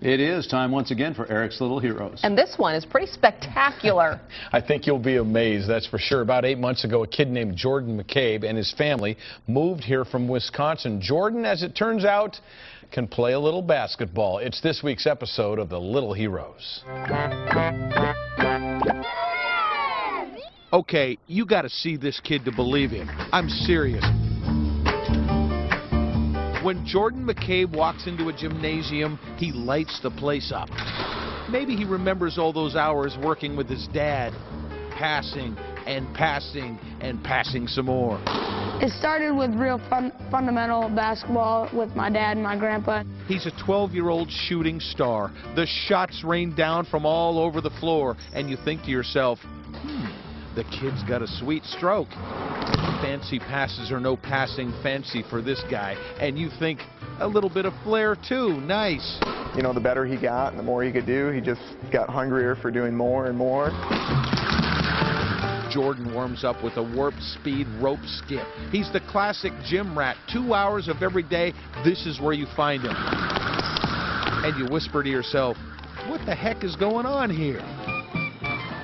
It is time once again for Eric's Little Heroes. And this one is pretty spectacular. I think you'll be amazed, that's for sure. About 8 months ago, a kid named Jordan McCabe and his family moved here from Wisconsin. Jordan, as it turns out, can play a little basketball. It's this week's episode of The Little Heroes. Okay, you got to see this kid to believe him. I'm serious. When Jordan McCabe walks into a gymnasium, he lights the place up. Maybe he remembers all those hours working with his dad, passing and passing and passing some more. It started with real fundamental basketball with my dad and my grandpa. He's a 12-year-old shooting star. The shots rain down from all over the floor, and you think to yourself, the kid's got a sweet stroke. Fancy passes or no passing fancy for this guy. And you think, a little bit of flair too, nice. You know, the better he got and the more he could do, he just got hungrier for doing more and more. Jordan warms up with a warp speed rope skip. He's the classic gym rat. 2 hours of every day, this is where you find him. And you whisper to yourself, what the heck is going on here?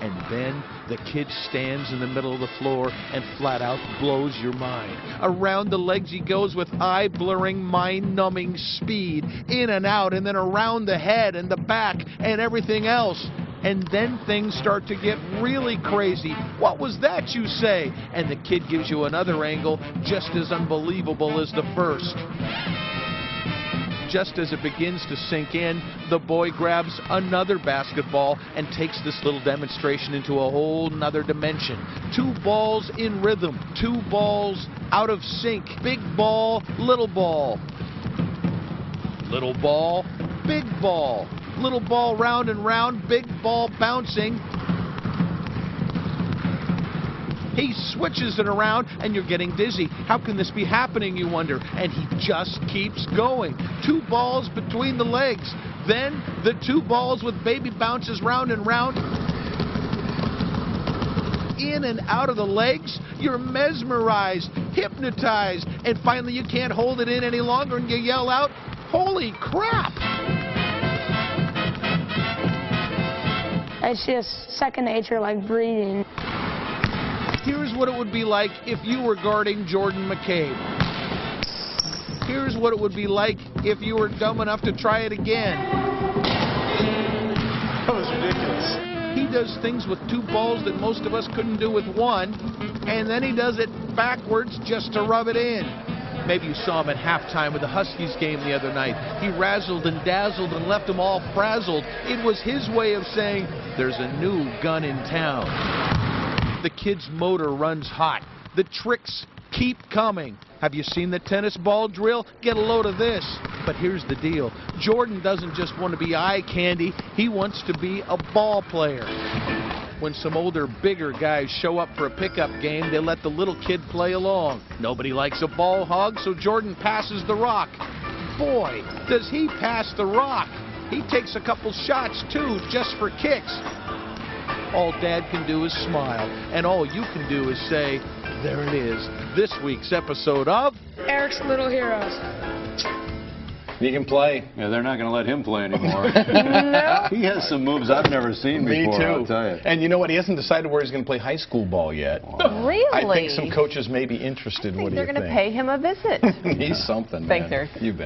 And then the kid stands in the middle of the floor and flat out blows your mind. Around the legs he goes with eye-blurring, mind-numbing speed, in and out, and then around the head and the back and everything else. And then things start to get really crazy. What was that, you say? And the kid gives you another angle just as unbelievable as the first. Just as it begins to sink in, the boy grabs another basketball and takes this little demonstration into a whole nother dimension. 2 balls in rhythm, 2 balls out of sync. Big ball, little ball. Little ball, big ball. Little ball round and round, big ball bouncing. He switches it around, and you're getting dizzy. How can this be happening, you wonder? And he just keeps going. 2 balls between the legs. Then the 2 balls with baby bounces round and round. In and out of the legs. You're mesmerized, hypnotized, and finally you can't hold it in any longer, and you yell out, "Holy crap!" It's just second nature, like breathing. Here's what it would be like if you were guarding Jordan McCabe. Here's what it would be like if you were dumb enough to try it again. That was ridiculous. He does things with 2 balls that most of us couldn't do with 1, and then he does it backwards just to rub it in. Maybe you saw him at halftime with the Huskies game the other night. He razzled and dazzled and left them all frazzled. It was his way of saying, there's a new gun in town. The kid's motor runs hot. The tricks keep coming. Have you seen the tennis ball drill? Get a load of this. But here's the deal. Jordan doesn't just want to be eye candy. He wants to be a ball player. When some older, bigger guys show up for a pickup game, they let the little kid play along. Nobody likes a ball hog, so Jordan passes the rock. Boy, does he pass the rock. He takes a couple shots, too, just for kicks. All Dad can do is smile, and all you can do is say, there it is, this week's episode of Eric's Little Heroes. He can play. Yeah, they're not going to let him play anymore. No. He has some moves I've never seen before, I'll tell you. And you know what? He hasn't decided where he's going to play high school ball yet. Really? I think some coaches may be interested. What do you think? They're going to pay him a visit. He's something, man. Thanks, Eric. You bet.